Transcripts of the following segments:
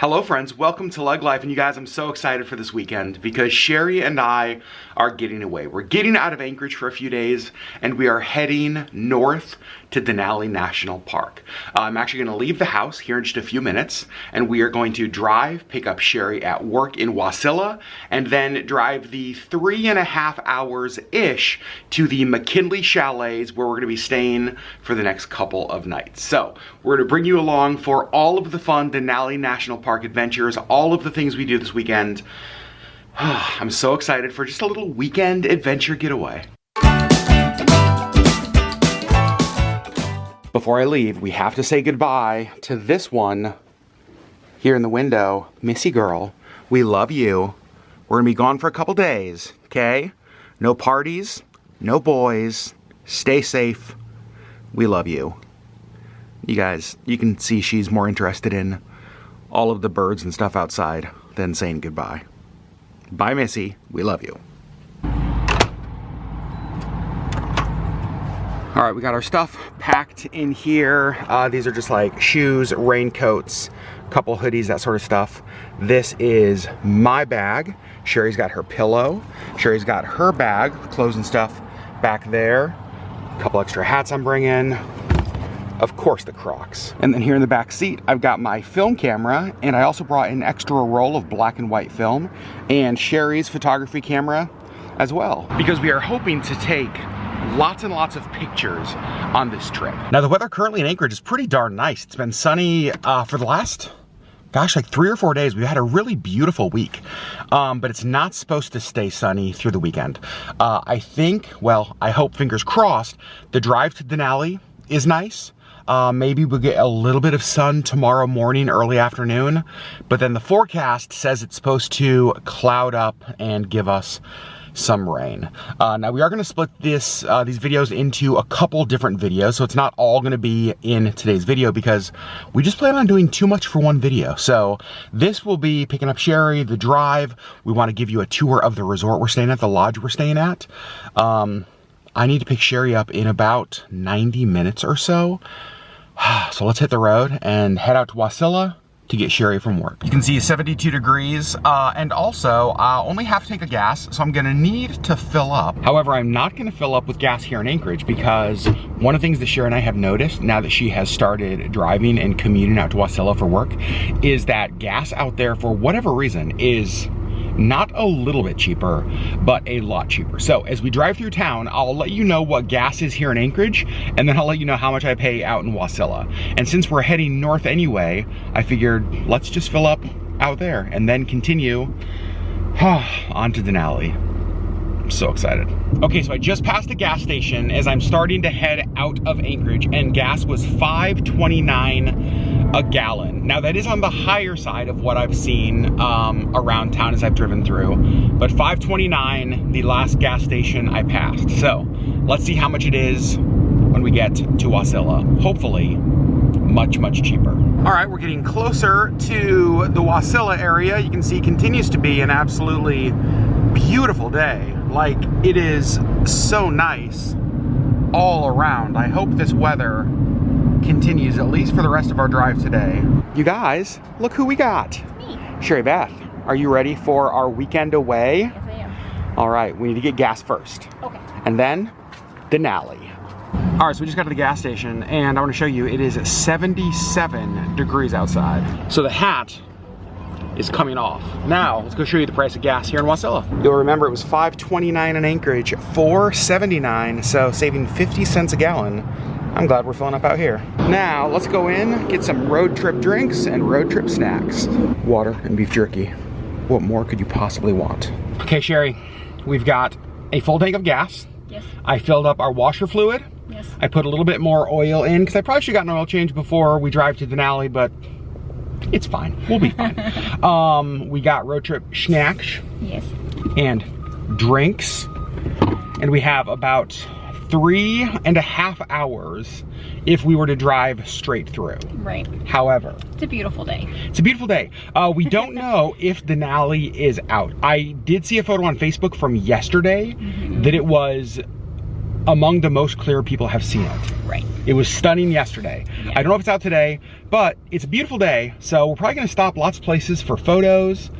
Hello friends, welcome to LeggLife, and you guys, I'm so excited for this weekend because Sherri and I are getting away. We're getting out of Anchorage for a few days and we are heading north to Denali National Park. I'm actually going to leave the house here in just a few minutes and we are going to drive, pick up Sherri at work in Wasilla, and then drive the 3.5 hours-ish to the McKinley Chalets where we're going to be staying for the next couple of nights. So we're going to bring you along for all of the fun Denali National Park adventures, all of the things we do this weekend. I'm so excited for just a little weekend adventure getaway. Before I leave, we have to say goodbye to this one here in the window. Missy girl, we love you. We're gonna be gone for a couple days, okay? No parties, no boys, stay safe. We love you. You guys, you can see she's more interested in all of the birds and stuff outside than saying goodbye. Bye, Missy. We love you. All right, we got our stuff packed in here. These are just like shoes, raincoats, couple hoodies, that sort of stuff. This is my bag. Sherri's got her pillow. Sherri's got her bag, clothes and stuff back there. A couple extra hats I'm bringing. Of course, the Crocs. And then here in the back seat, I've got my film camera, and I also brought an extra roll of black and white film and Sherri's photography camera as well, because we are hoping to take lots and lots of pictures on this trip. Now, the weather currently in Anchorage is pretty darn nice. It's been sunny for the last, gosh, like 3 or 4 days. We've had a really beautiful week, but it's not supposed to stay sunny through the weekend. I think, well, I hope, fingers crossed, the drive to Denali is nice. Maybe we'll get a little bit of sun tomorrow morning, early afternoon, but then the forecast says it's supposed to cloud up and give us some rain. Now we are going to split these videos into a couple different videos, so it's not all going to be in today's video because we just plan on doing too much for one video. So this will be picking up Sherri, the drive. We want to give you a tour of the resort we're staying at, the lodge we're staying at. I need to pick Sherri up in about 90 minutes or so. So let's hit the road and head out to Wasilla to get Sherri from work. You can see 72 degrees, and also I only have to take a gas, so I'm gonna need to fill up. However, I'm not gonna fill up with gas here in Anchorage because one of the things that Sherri and I have noticed now that she has started driving and commuting out to Wasilla for work is that gas out there, for whatever reason, is not a little bit cheaper, but a lot cheaper. So as we drive through town, I'll let you know what gas is here in Anchorage, and then I'll let you know how much I pay out in Wasilla. And since we're heading north anyway, I figured let's just fill up out there and then continue on to Denali. I'm so excited. Okay, so I just passed a gas station as I'm starting to head out of Anchorage, and gas was $5.29 a gallon. Now that is on the higher side of what I've seen around town as I've driven through, but $5.29 the last gas station I passed. So let's see how much it is when we get to Wasilla. Hopefully much, much cheaper. All right, we're getting closer to the Wasilla area. You can see it continues to be an absolutely beautiful day. Like, it is so nice all around. I hope this weather continues at least for the rest of our drive today. You guys, look who we got. Me. Sherri Beth, are you ready for our weekend away? Yes, I am. All right, we need to get gas first. Okay. And then Denali. All right, so we just got to the gas station and I want to show you it is 77 degrees outside. So the hat is coming off. Now, let's go show you the price of gas here in Wasilla. You'll remember it was $5.29 in Anchorage, $4.79, so saving 50 cents a gallon. I'm glad we're filling up out here. Now, let's go in, get some road trip drinks and road trip snacks. Water and beef jerky. What more could you possibly want? Okay, Sherri, we've got a full tank of gas. Yes. I filled up our washer fluid. Yes. I put a little bit more oil in because I probably should have gotten an oil change before we drive to Denali, but it's fine. We'll be fine. We got road trip snacks. Yes. And drinks. And we have about 3.5 hours if we were to drive straight through. Right. However, it's a beautiful day. It's a beautiful day. We don't know if Denali is out. I did see a photo on Facebook from yesterday that it was among the most clear people have seen it. Right. It was stunning yesterday. Yeah. I don't know if it's out today, but it's a beautiful day, so we're probably gonna stop lots of places for photos.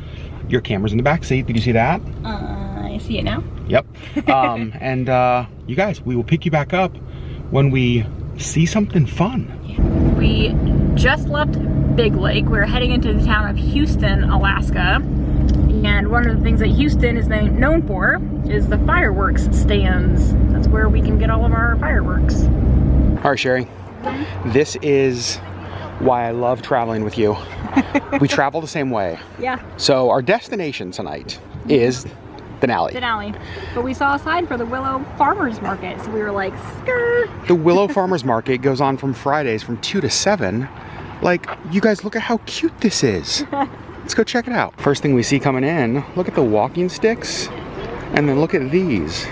Your camera's in the back seat, did you see that? I see it now. Yep. And you guys, we will pick you back up when we see something fun. Yeah. We just left Big Lake. We're heading into the town of Houston, Alaska. And one of the things that Houston is known for is the fireworks stands. That's where we can get all of our fireworks. All right, Sherri, this is why I love traveling with you. We travel the same way. Yeah. So our destination tonight is Denali. Denali. But we saw a sign for the Willow Farmers Market, so we were like, skrr. The Willow Farmers Market goes on from Fridays from 2 to 7. Like, you guys, look at how cute this is. Let's go check it out. First thing we see coming in, look at the walking sticks, and then look at these.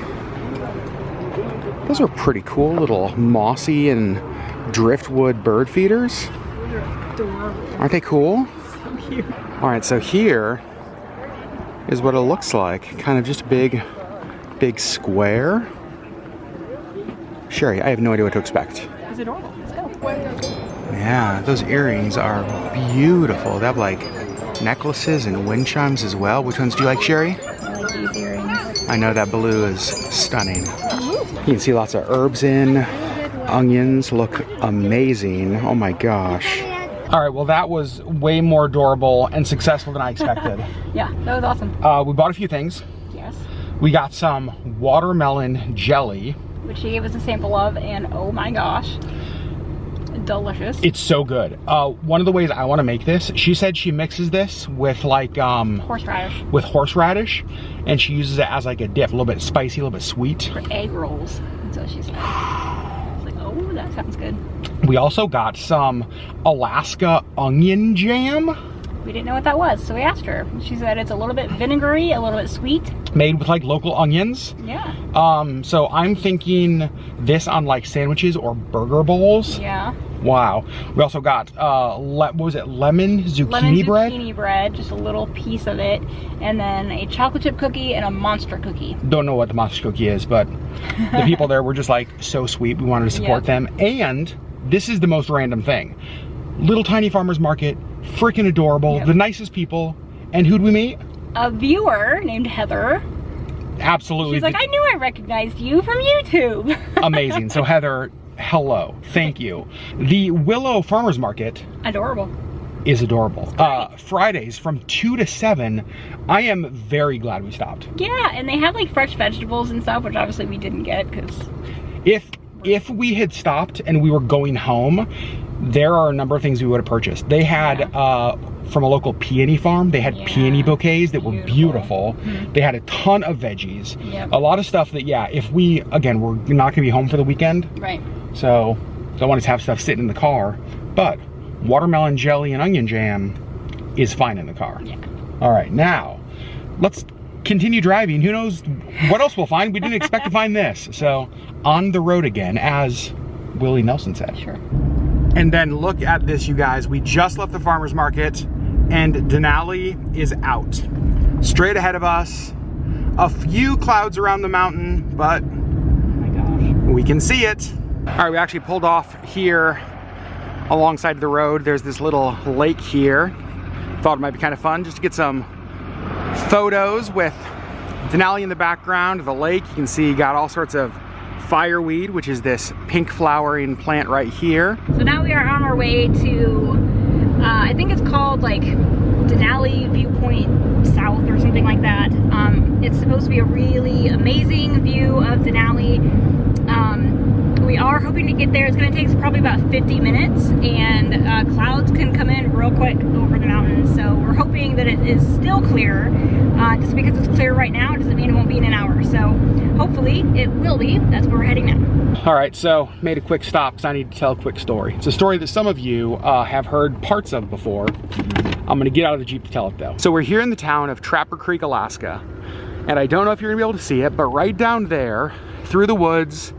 Those are pretty cool, little mossy and driftwood bird feeders. Aren't they cool? So cute. All right, so here is what it looks like. Kind of just a big square. Sherri, I have no idea what to expect. It's adorable. Let's go. Yeah, those earrings are beautiful. They have like necklaces and wind chimes as well. Which ones do you like, Sherri? I like these earrings. I know that blue is stunning. You can see lots of herbs in. Onions look amazing. Oh my gosh. All right, well that was way more adorable and successful than I expected. Yeah, that was awesome. We bought a few things. Yes. We got some watermelon jelly. Which she gave us a sample of, and oh my gosh, delicious. It's so good. One of the ways I want to make this, she said she mixes this with like horseradish. With horseradish, and she uses it as like a dip, a little bit spicy, a little bit sweet. For egg rolls. That's what she said. I was like, oh, that sounds good. We also got some Alaska onion jam. We didn't know what that was, so we asked her. She said it's a little bit vinegary, a little bit sweet. Made with like local onions. Yeah. So I'm thinking this on like sandwiches or burger bowls. Yeah. Wow. We also got, what was it, lemon zucchini bread? Lemon zucchini bread, just a little piece of it. And then a chocolate chip cookie and a monster cookie. Don't know what the monster cookie is, but the people there were just like so sweet. We wanted to support them. And this is the most random thing. Little tiny farmers market, freaking adorable, the nicest people. And who'd we meet? A viewer named Heather. Absolutely. She's like, I knew I recognized you from YouTube. Amazing. So Heather, hello, thank you. The Willow Farmers Market. Adorable. Is adorable. Fridays from 2 to 7. I am very glad we stopped. Yeah, and they had like fresh vegetables and stuff, which obviously we didn't get because... If we had stopped and we were going home, there are a number of things we would have purchased. They had, from a local peony farm, they had peony bouquets that were beautiful. They had a ton of veggies. A lot of stuff that, if we, again, we're not gonna be home for the weekend. Right. So, don't want to have stuff sitting in the car. But watermelon jelly and onion jam is fine in the car. Yeah. All right, now, let's continue driving. Who knows what else we'll find? We didn't expect to find this. So, on the road again, as Willie Nelson said. Sure. And then look at this, you guys. We just left the farmer's market and Denali is out. Straight ahead of us. A few clouds around the mountain, but oh my gosh, we can see it. All right, we actually pulled off here alongside the road. There's this little lake here. Thought it might be kind of fun just to get some photos with Denali in the background, the lake. You can see you got all sorts of fireweed, which is this pink flowering plant right here. So now we are on our way to, I think it's called like Denali Viewpoint South or something like that. It's supposed to be a really amazing view of Denali. We are hoping to get there. It's going to take us probably about 50 minutes, and clouds can come in real quick over the mountains. So we're hoping that it is still clear. Just because it's clear right now doesn't mean it won't be in an hour. So hopefully it will be. That's where we're heading now. All right, so made a quick stop because I need to tell a quick story. It's a story that some of you have heard parts of before. I'm going to get out of the Jeep to tell it though. So we're here in the town of Trapper Creek, Alaska. And I don't know if you're going to be able to see it, but right down there through the woods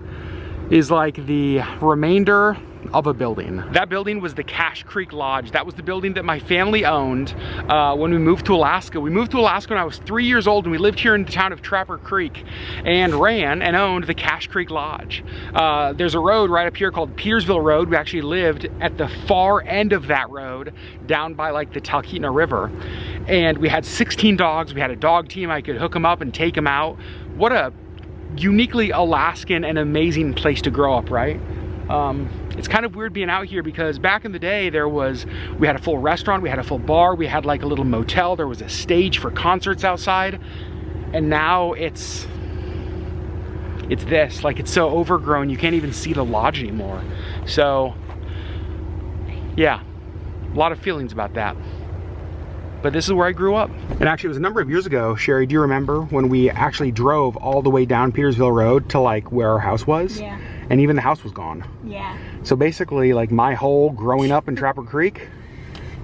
is like the remainder of a building. That building was the Cache Creek Lodge. That was the building that my family owned when we moved to Alaska. We moved to Alaska when I was 3 years old, and we lived here in the town of Trapper Creek and ran and owned the Cache Creek Lodge. There's a road right up here called Petersville Road. We actually lived at the far end of that road down by like the Talkeetna River. And we had 16 dogs. We had a dog team. I could hook them up and take them out. What a uniquely Alaskan and amazing place to grow up, right? It's kind of weird being out here because back in the day we had a full restaurant, we had a full bar, we had like a little motel, there was a stage for concerts outside, and now it's this, like it's so overgrown you can't even see the lodge anymore. So yeah, a lot of feelings about that. But this is where I grew up. And actually it was a number of years ago, Sherri, do you remember when we actually drove all the way down Petersville Road to like where our house was? Yeah. And even the house was gone. Yeah. So basically like my whole growing up in Trapper Creek,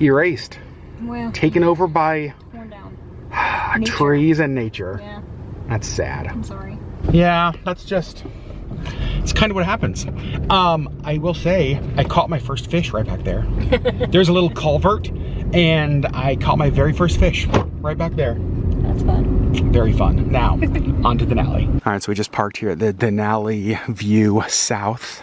erased. Well, taken over by torn down. Trees and nature. Yeah. That's sad. I'm sorry. Yeah, that's just, it's kind of what happens. I will say, I caught my first fish right back there. There's a little culvert, and I caught my very first fish right back there. That's fun. Very fun. Now, on to Denali. All right, so we just parked here at the Denali View South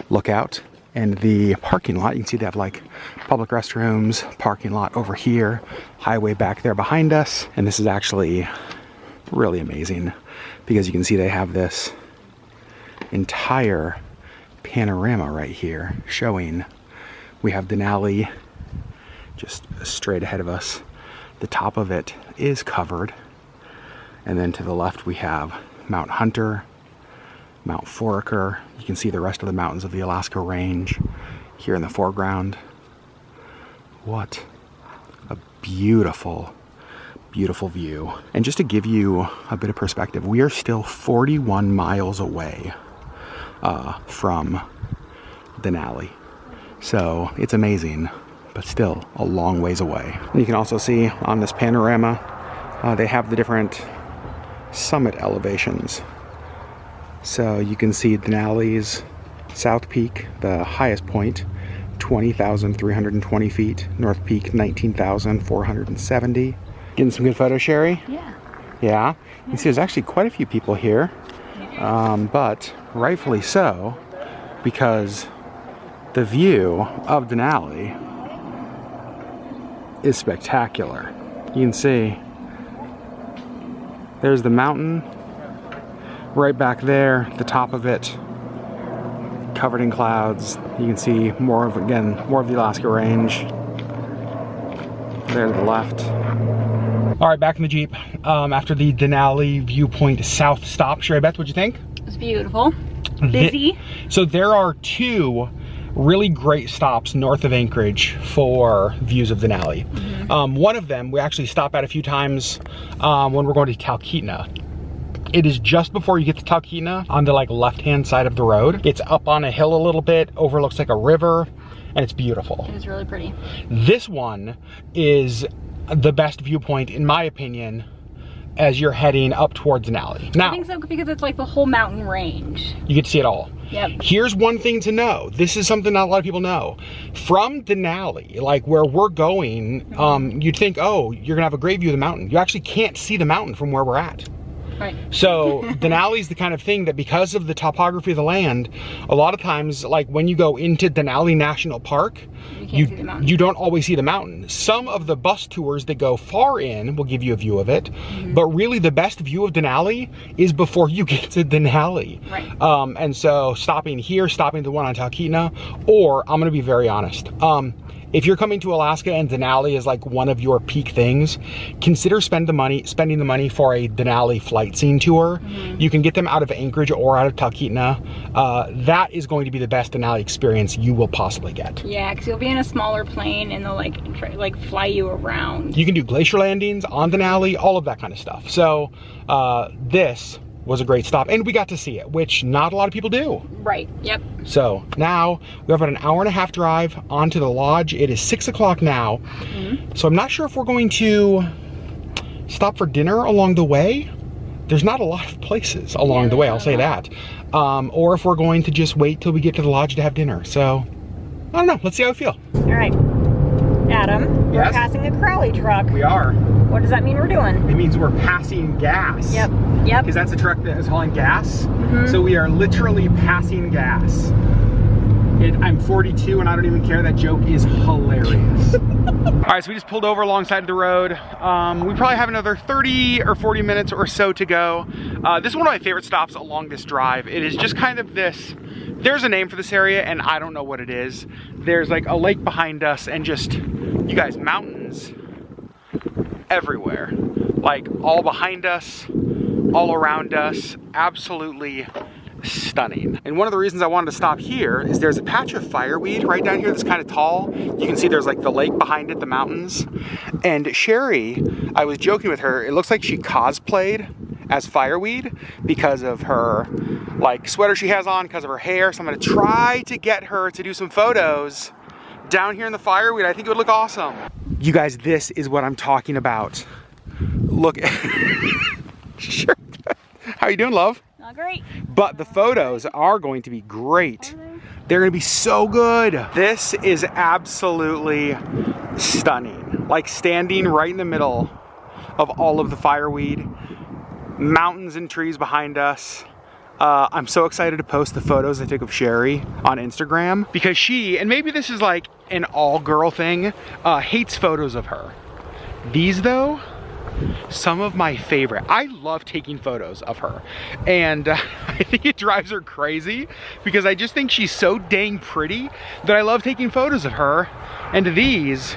Lookout. And the parking lot, you can see they have like public restrooms, parking lot over here, highway back there behind us. And this is actually really amazing because you can see they have this entire panorama right here showing we have Denali just straight ahead of us. The top of it is covered, and then to the left we have Mount Hunter, Mount Foraker. You can see the rest of the mountains of the Alaska Range here in the foreground. What a beautiful, beautiful view. And just to give you a bit of perspective, we are still 41 miles away from Denali. So it's amazing, but still a long ways away. And you can also see on this panorama, they have the different summit elevations. So you can see Denali's South Peak, the highest point, 20,320 feet. North Peak, 19,470. Getting some good photos, Sherri? Yeah. Yeah? You can see there's actually quite a few people here, but rightfully so, because the view of Denali is spectacular. You can see there's the mountain right back there, the top of it covered in clouds. You can see more of the Alaska Range there to the left. All right, back in the Jeep after the Denali Viewpoint South stop. Sherri Beth, what'd you think? It was beautiful. Busy. So there are two really great stops north of Anchorage for views of Denali. Mm-hmm. One of them we actually stop at a few times when we're going to Talkeetna. It is just before you get to Talkeetna on the like left-hand side of the road. It's up on a hill a little bit, overlooks like a river, and it's beautiful. It was really pretty. This one is the best viewpoint, in my opinion, as you're heading up towards Denali. Now, I think so because it's like the whole mountain range. You get to see it all. Yep. Here's one thing to know. This is something not a lot of people know. From Denali, like where we're going, you'd think, oh, you're gonna have a great view of the mountain. You actually can't see the mountain from where we're at. Right. So Denali's the kind of thing that because of the topography of the land, a lot of times, like when you go into Denali National Park, you don't always see the mountain. Some of the bus tours that go far in will give you a view of it, but really the best view of Denali is before you get to Denali. Right. And so stopping here, stopping the one on Talkeetna, or I'm gonna be very honest, if you're coming to Alaska and Denali is like one of your peak things, consider spending the money for a Denali flight scene tour. You can get them out of Anchorage or out of Talkeetna. That is going to be the best Denali experience you will possibly get. Yeah, because you'll be in a smaller plane and they'll like fly you around. You can do glacier landings on Denali, all of that kind of stuff. So this was a great stop, and we got to see it, which not a lot of people do. Right, yep. So now we have about an hour-and-a-half drive onto the lodge. It is 6 o'clock now, so I'm not sure if we're going to stop for dinner along the way. There's not a lot of places along the way, I'll say that. Or if we're going to just wait till we get to the lodge to have dinner. So I don't know, let's see how we feel. All right, Adam, we're Yes? passing a Crowley truck. We are. What does that mean we're doing? It means we're passing gas. Yep. Because that's a truck that is hauling gas. So we are literally passing gas. I'm 42 and I don't even care. That joke is hilarious. All right, so we just pulled over alongside the road. We probably have another 30 or 40 minutes or so to go. This is one of my favorite stops along this drive. It is just kind of this, there's a name for this area and I don't know what it is. There's like a lake behind us and just, you guys, mountains everywhere. Like all behind us, all around us, absolutely stunning. And one of the reasons I wanted to stop here is there's a patch of fireweed right down here that's kind of tall. You can see there's like the lake behind it, the mountains. And Sherri, I was joking with her, it looks like she cosplayed as fireweed because of her like sweater she has on, because of her hair. So I'm gonna try to get her to do some photos down here in the fireweed. I think it would look awesome. You guys, this is what I'm talking about. Look at Sure. How you doing, love? Not great. But the photos are going to be great. They're gonna be so good. This is absolutely stunning. Like standing right in the middle of all of the fireweed, mountains and trees behind us. I'm so excited to post the photos I took of Sherri on Instagram because she, and maybe this is like an all girl thing, hates photos of her. These though, some of my favorite. I love taking photos of her and I think it drives her crazy because I just think she's so dang pretty that I love taking photos of her, and these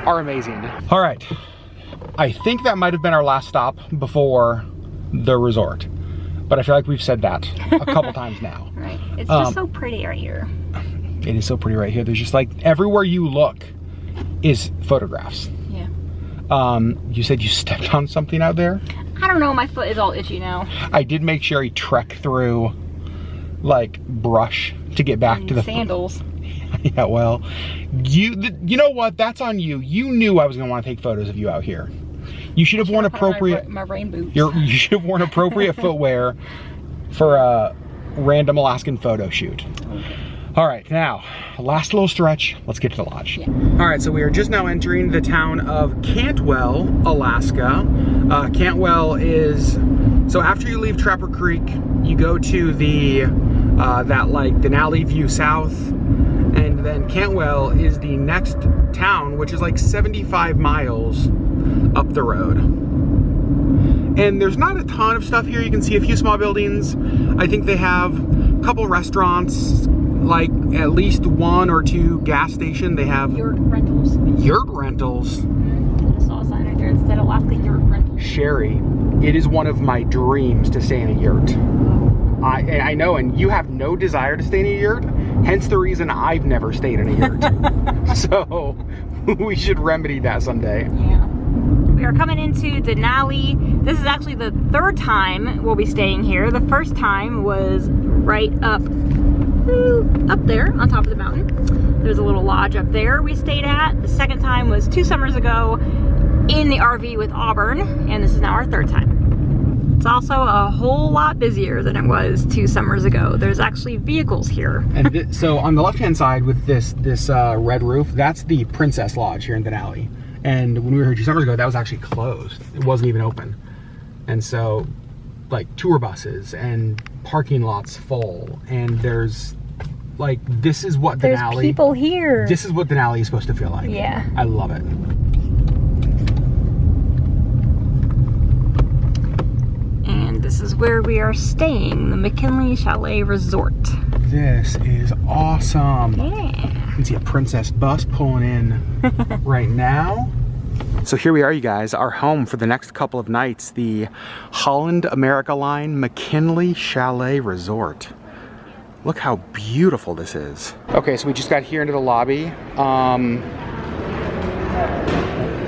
are amazing. All right, I think that might have been our last stop before the resort, but I feel like we've said that a couple times now. Right, it's just so pretty right here. It is so pretty right here. There's just like everywhere you look is photographs. You said you stepped on something out there? I don't know, my foot is all itchy now. I did make Sherri trek through like brush to get back to the sandals. Yeah, well, you know what? That's on you. You knew I was gonna want to take photos of you out here. You should have worn appropriate. My rain boots. You should have worn appropriate footwear for a random Alaskan photo shoot. Okay. All right, now, last little stretch, let's get to the lodge. Yeah. All right, so we are just now entering the town of Cantwell, Alaska. Cantwell is, so after you leave Trapper Creek, you go to the, that like Denali view south, and then Cantwell is the next town, which is like 75 miles up the road. And there's not a ton of stuff here. You can see a few small buildings. I think they have a couple restaurants, like at least 1 or 2 gas station. They have yurt rentals. Yurt rentals. I saw a sign right there that said Alaska Yurt Rentals. Sherri, it is one of my dreams to stay in a yurt. I know, and you have no desire to stay in a yurt, hence the reason I've never stayed in a yurt. So we should remedy that someday. Yeah. We are coming into Denali. This is actually the 3rd time we'll be staying here. The first time was right up there on top of the mountain. There's a little lodge up there we stayed at. The second time was 2 summers ago in the RV with Auburn, and this is now our 3rd time. It's also a whole lot busier than it was 2 summers ago. There's actually vehicles here. And so on the left-hand side with this red roof, that's the Princess Lodge here in Denali. And when we were here 2 summers ago, that was actually closed. It wasn't even open. And so, like, tour buses and parking lots full. And there's, like, this is what Denali... There's people here. This is what Denali is supposed to feel like. Yeah. I love it. And this is where we are staying, the McKinley Chalet Resort. This is awesome. Yeah. You can see a Princess bus pulling in right now. So here we are, you guys, our home for the next couple of nights, the Holland America Line McKinley Chalet Resort. Look how beautiful this is. Okay, so we just got here into the lobby.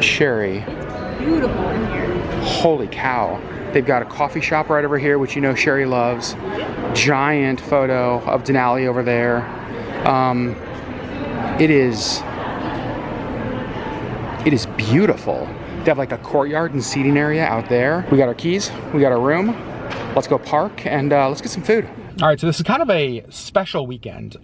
Sherri. It's beautiful in here. Holy cow. They've got a coffee shop right over here, which you know Sherri loves. Giant photo of Denali over there. It is beautiful. They have like a courtyard and seating area out there. We got our keys, we got our room. Let's go park and let's get some food. All right, so this is kind of a special weekend.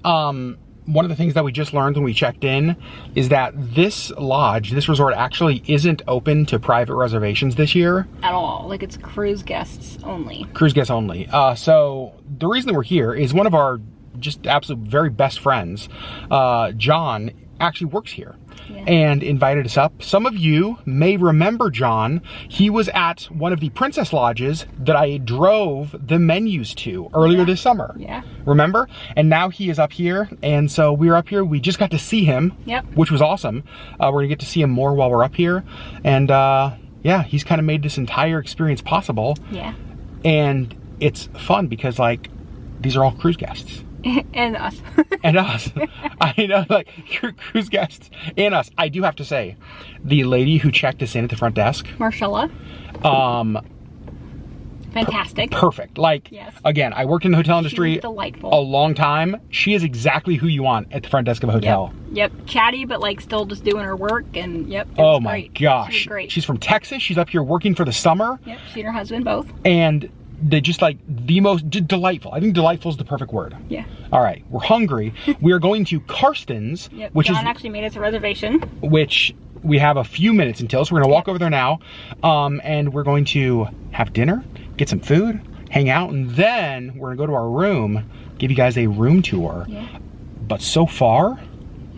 one of the things that we just learned when we checked in is that this lodge, this resort actually isn't open to private reservations this year. At all. Like, it's cruise guests only. Cruise guests only. So the reason that we're here is one of our just absolute very best friends, John, actually works here. Yeah. And invited us up. Some of you may remember John. He was at one of the Princess Lodges that I drove the menus to earlier this summer. Yeah. Remember? And now he is up here. And so we're up here. We just got to see him, which was awesome. We're gonna get to see him more while we're up here. And yeah, he's kind of made this entire experience possible. Yeah. And it's fun because, like, these are all cruise guests. And us. And us. I know, like, cruise guests and us. I do have to say, the lady who checked us in at the front desk, Marcella, fantastic. Perfect. Like, again, I worked in the hotel industry a long time. She is exactly who you want at the front desk of a hotel. Yep. Chatty, but like still just doing her work, and oh my gosh. She was great. She's from Texas. She's up here working for the summer. Yep, she and her husband both. And they just like the most delightful. I think delightful is the perfect word. Yeah. All right, we're hungry. We are going to Karstens, which John actually made us a reservation. Which we have a few minutes until, so we're gonna walk over there now, and we're going to have dinner, get some food, hang out, and then we're gonna go to our room, give you guys a room tour. Yeah. But so far,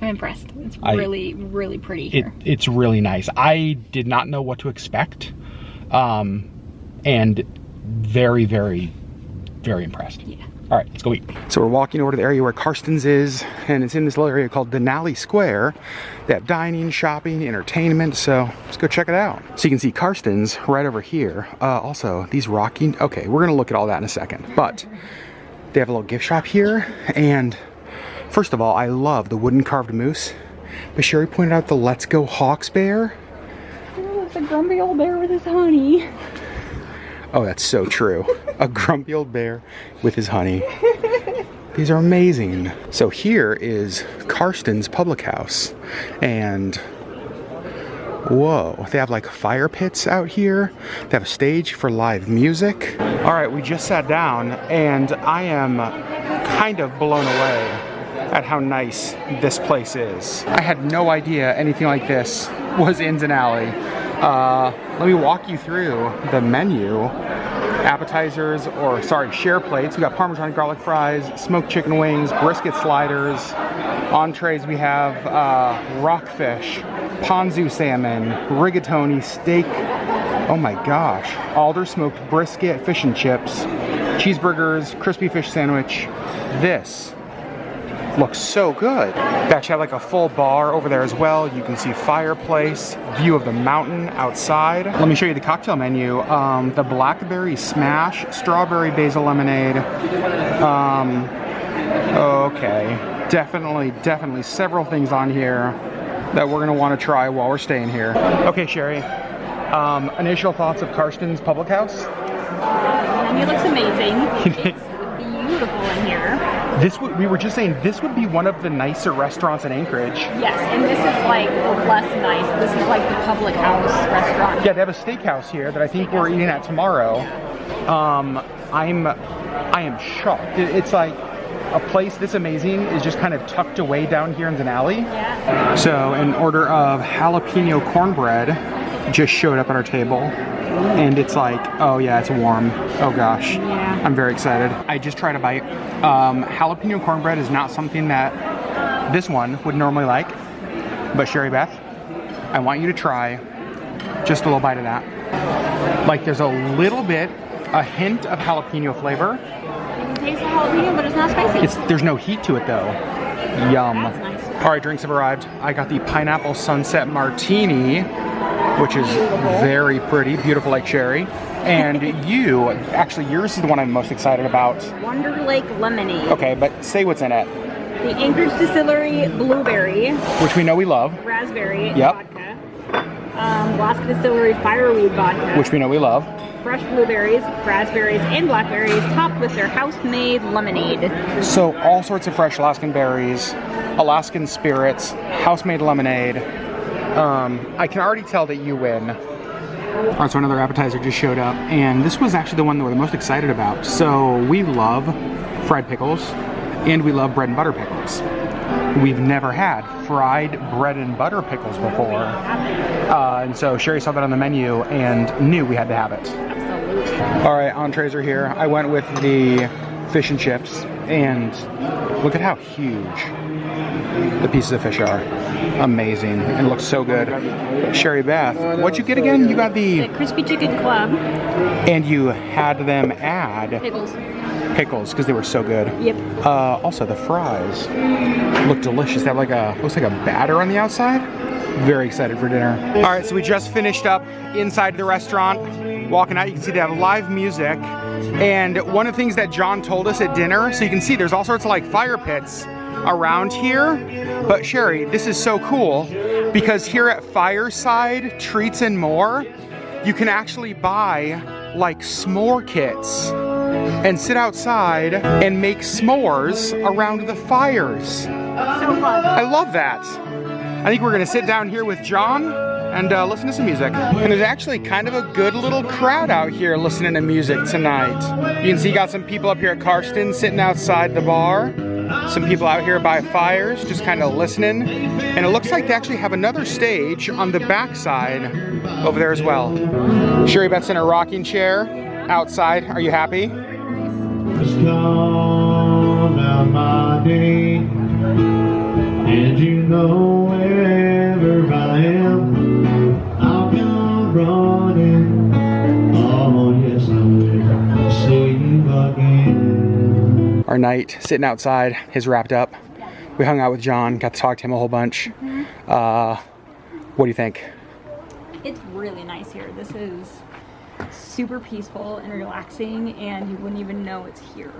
I'm impressed. It's really, really pretty here. It's really nice. I did not know what to expect, and very, very, very impressed. Yeah. All right, let's go eat. So we're walking over to the area where Karstens is, and it's in this little area called Denali Square. They have dining, shopping, entertainment, so let's go check it out. So you can see Karstens right over here. Also, these rocking, okay, we're gonna look at all that in a second, but they have a little gift shop here, and first of all, I love the wooden carved moose, but Sherri pointed out the Let's Go Hawks bear. Oh, it's a grumpy old bear with his honey. Oh, that's so true. A grumpy old bear with his honey. These are amazing. So here is Karstens Public House. And whoa, they have like fire pits out here. They have a stage for live music. All right, we just sat down and I am kind of blown away at how nice this place is. I had no idea anything like this was in Denali. Let me walk you through the menu. Appetizers, or sorry, share plates. We got Parmesan garlic fries, smoked chicken wings, brisket sliders. Entrees, we have rockfish, ponzu salmon, rigatoni, steak. Oh my gosh. Alder smoked brisket, fish and chips, cheeseburgers, crispy fish sandwich. This looks so good. They actually have like a full bar over there as well. You can see fireplace, view of the mountain outside. Let me show you the cocktail menu. The blackberry smash, strawberry basil lemonade. Okay, definitely several things on here that we're gonna wanna try while we're staying here. Okay, Sherri, initial thoughts of Karstens Public House? The menu looks amazing. It's beautiful in here. We were just saying, this would be one of the nicer restaurants in Anchorage. Yes, and this is like less nice. This is like the Public House restaurant. Yeah, they have a steakhouse here that I think we're eating at tomorrow. I am shocked. It's like a place this amazing is just kind of tucked away down here in Denali. Yeah. So an order of jalapeno cornbread just showed up at our table. And it's like, oh yeah, it's warm. Oh gosh, yeah. I'm very excited. I just tried a bite. Jalapeno cornbread is not something that this one would normally like, but Sherri Beth, I want you to try just a little bite of that. Like there's a little bit, a hint of jalapeno flavor. You can taste the jalapeno, but it's not spicy. There's no heat to it though. Yum. That's nice. All right, drinks have arrived. I got the pineapple sunset martini, which is very pretty, beautiful like Sherri. And you, actually yours is the one I'm most excited about. Wonder Lake Lemonade. Okay, but say what's in it. The Anchorage Distillery Blueberry. Which we know we love. Raspberry vodka. Alaska Distillery Fireweed vodka. Which we know we love. Fresh blueberries, raspberries, and blackberries topped with their house-made lemonade. So all sorts of fresh Alaskan berries, Alaskan spirits, house-made lemonade. I can already tell that you win. All right, so another appetizer just showed up, and this was actually the one that we're the most excited about. So we love fried pickles, and we love bread and butter pickles. we've never had fried bread and butter pickles before. And so Sherri saw that on the menu and knew we had to have it. Absolutely. All right, entrees are here. I went with the fish and chips, and look at how huge the pieces of fish are. Amazing, and it looks so good. Sherri Beth, what'd you get again? You got The crispy chicken club. and you had them add pickles because they were so good. Yep. Also, the fries look delicious. They have looks like a batter on the outside. Very excited for dinner. All right, so we just finished up inside the restaurant. Walking out, you can see they have live music. And one of the things that John told us at dinner, so you can see there's all sorts of like fire pits around here. But Sherri, this is so cool because here at Fireside Treats and More, you can actually buy like s'more kits and sit outside and make s'mores around the fires. So fun. I love that. I think we're gonna sit down here with John and listen to some music. And there's actually kind of a good little crowd out here listening to music tonight. You can see you got some people up here at Karstens sitting outside the bar. Some people out here by fires just kind of listening. And it looks like they actually have another stage on the backside over there as well. Sherri Beth's in a rocking chair outside. Are you happy? It's gone out my day, and you know wherever I am, I'll come running. Oh yes, I will see you again. Our night sitting outside is wrapped up. We hung out with John, got to talk to him a whole bunch. What do you think? It's really nice here. This is super peaceful and relaxing, and you wouldn't even know it's here.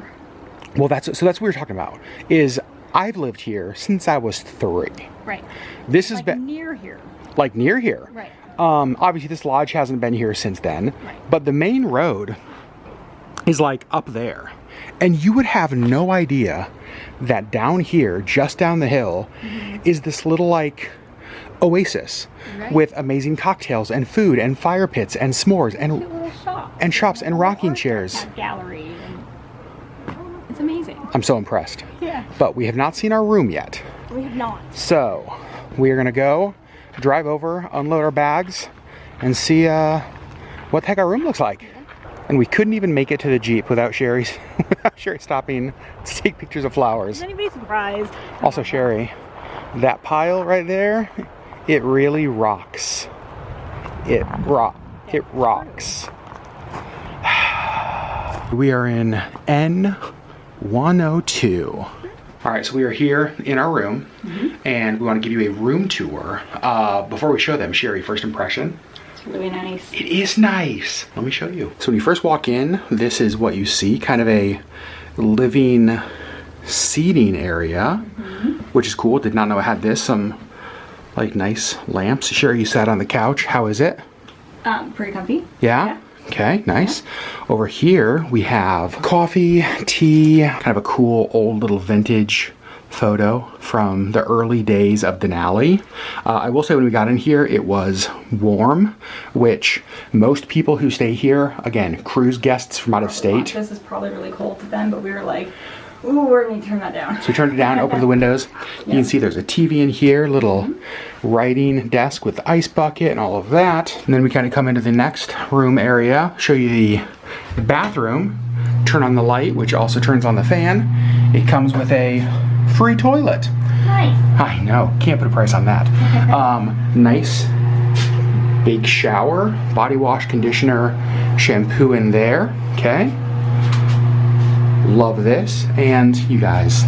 Well, that's what we were talking about. Is I've lived here since I was 3. Right. This has Like been near here. like near here. Right. Obviously, this lodge hasn't been here since then, Right. but the main road is like up there, and you would have no idea that down here, just down the hill, is this little like oasis Right. with amazing cocktails and food and fire pits and s'mores Cute and little shops. shops and rocking chairs. That gallery. And it's amazing. I'm so impressed. Yeah. But we have not seen our room yet. We have not. So we are gonna go drive over, unload our bags, and see what the heck our room looks like. And we couldn't even make it to the Jeep without Sherri stopping to take pictures of flowers. Is anybody surprised? Also, Sherri, that pile right there, it really rocks. It rocks. We are in N102. All right, so we are here in our room, and we want to give you a room tour. Before we show them, Sherri, first impression? It's really nice. It is nice. Let me show you. So when you first walk in, this is what you see, kind of a living seating area, which is cool. Did not know it had this. Some like nice lamps. Sherri, you sat on the couch. How is it? Pretty comfy. Yeah? Okay, nice. Over here we have coffee, tea, kind of a cool old little vintage photo from the early days of Denali. I will say when we got in here it was warm, which most people who stay here, again, cruise guests from out of state. This is probably really cold to them, but we were like, ooh, we're gonna turn that down. So we turned it down, opened the windows. You can see there's a TV in here, little writing desk with the ice bucket and all of that. And then we kind of come into the next room area, show you the bathroom, turn on the light, which also turns on the fan. It comes with a free toilet. Nice. I know, can't put a price on that. Nice big shower, body wash, conditioner, shampoo in there, okay? Love this, and you guys,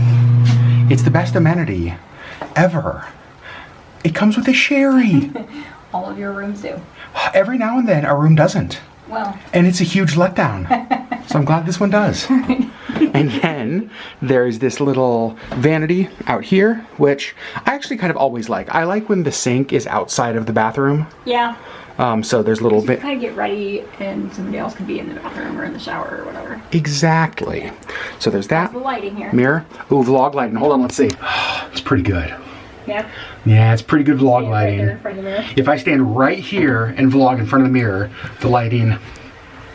it's the best amenity ever. It comes with a Sherri. All of your rooms do. Every now and then our room doesn't, Well, and it's a huge letdown. So I'm glad this one does. And then there's this little vanity out here, which I actually kind of always like. I like when the sink is outside of the bathroom. yeah. So there's little You bit. kind of get ready, and somebody else could be in the bathroom or in the shower or whatever. Exactly. So there's that The lighting here. mirror. Ooh, vlog lighting. Hold on, let's see. It's pretty good. Yep. Yeah, it's pretty good vlog Right there in lighting. front of the mirror. If I stand right here and vlog in front of the mirror, the lighting,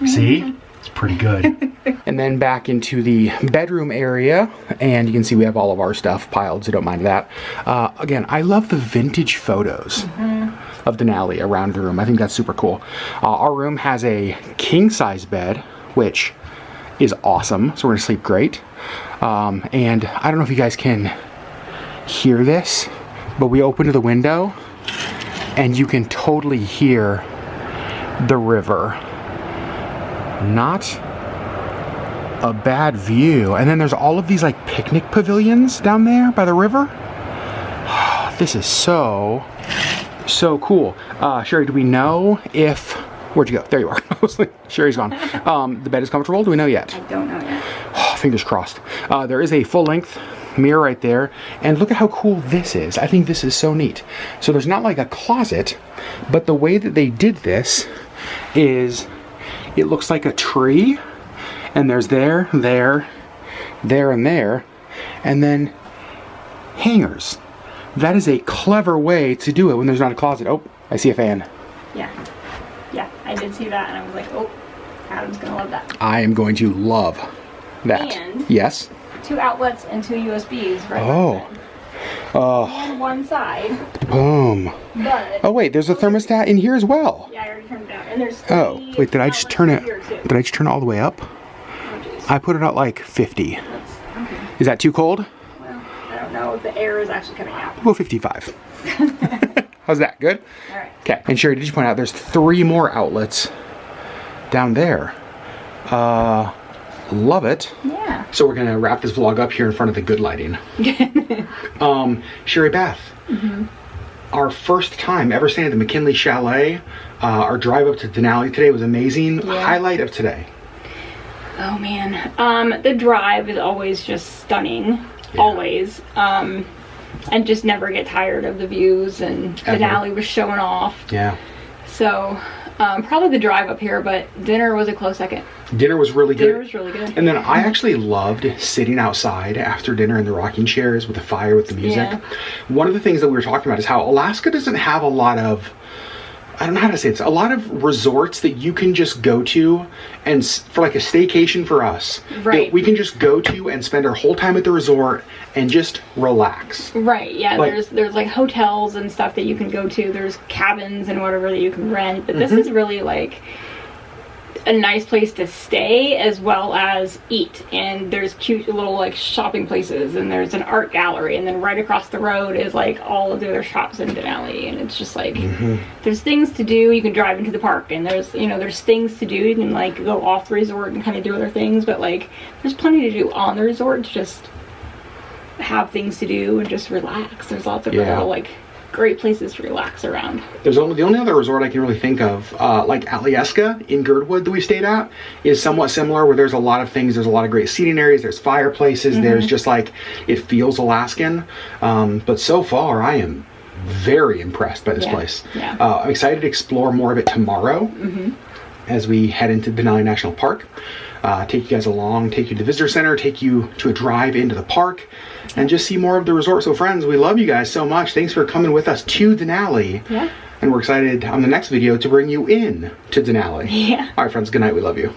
see? It's pretty good. And then back into the bedroom area, and you can see we have all of our stuff piled, so don't mind that. Again, I love the vintage photos of Denali around the room. I think that's super cool. Our room has a king-size bed, which is awesome, so we're gonna sleep great. And I don't know if you guys can hear this, but we open to the window, and you can totally hear the river. Not a bad view. And then there's all of these like picnic pavilions down there by the river. This is so cool. Sherri, do we know if, where'd you go? There you are. I was like, Sherri's gone. The bed is comfortable? Do we know yet? I don't know yet. Oh, fingers crossed. There is a full length mirror right there. And look at how cool this is. I think this is so neat. So there's not like a closet, but the way that they did this is it looks like a tree, and there's there, and there, and then hangers. That is a clever way to do it when there's not a closet. Oh, I see a fan. Yeah, I did see that, and I was like, oh, Adam's gonna love that. I am going to love that. And yes? 2 outlets and 2 USBs right on one side. Boom. But oh wait, there's a thermostat in here as well. yeah, I already turned it down. And there's wait, did I just turn it? Did I just turn it all the way up? Oh, geez. I put it at like 50. Okay. Is that too cold? Well, I don't know if the air is actually coming out. We'll go 55. How's that? Good? All right. Okay. And Sherri, did you point out there's 3 more outlets down there? Love it. Yeah. So we're gonna wrap this vlog up here in front of the good lighting. Sherri Beth, our first time ever staying at the McKinley Chalet. Our drive up to Denali today was amazing. Yeah. Highlight of today. Oh man, the drive is always just stunning. Yeah. Always. And just never get tired of the views, and Denali was showing off. Yeah. So probably the drive up here, but dinner was a close second. Dinner was really good. Dinner was really good. And then I actually loved sitting outside after dinner in the rocking chairs with the fire, with the music. Yeah. One of the things that we were talking about is how Alaska doesn't have a lot of, I don't know how to say it, a lot of resorts that you can just go to, and for like a staycation for us, right, that we can just go to and spend our whole time at the resort and just relax. Right, yeah, like, there's like hotels and stuff that you can go to, there's cabins and whatever that you can rent, but this is really like a nice place to stay as well as eat, and there's cute little like shopping places, and there's an art gallery, and then right across the road is like all of the other shops in Denali, and it's just like there's things to do. You can drive into the park, and there's things to do. You can like go off the resort and kind of do other things, but like there's plenty to do on the resort to just have things to do and just relax. There's lots of little like great places to relax around. There's the only other resort I can really think of, like Alyeska in Girdwood that we stayed at, is somewhat similar, where there's a lot of things. There's a lot of great seating areas. There's fireplaces. There's just like, it feels Alaskan. But so far, I am very impressed by this place. Yeah. I'm excited to explore more of it tomorrow as we head into Denali National Park. Take you guys along, take you to the visitor center, take you to a drive into the park, and just see more of the resort. So friends, we love you guys so much. Thanks for coming with us to Denali. Yeah. And we're excited on the next video to bring you in to Denali. Yeah. All right, friends, good night. We love you.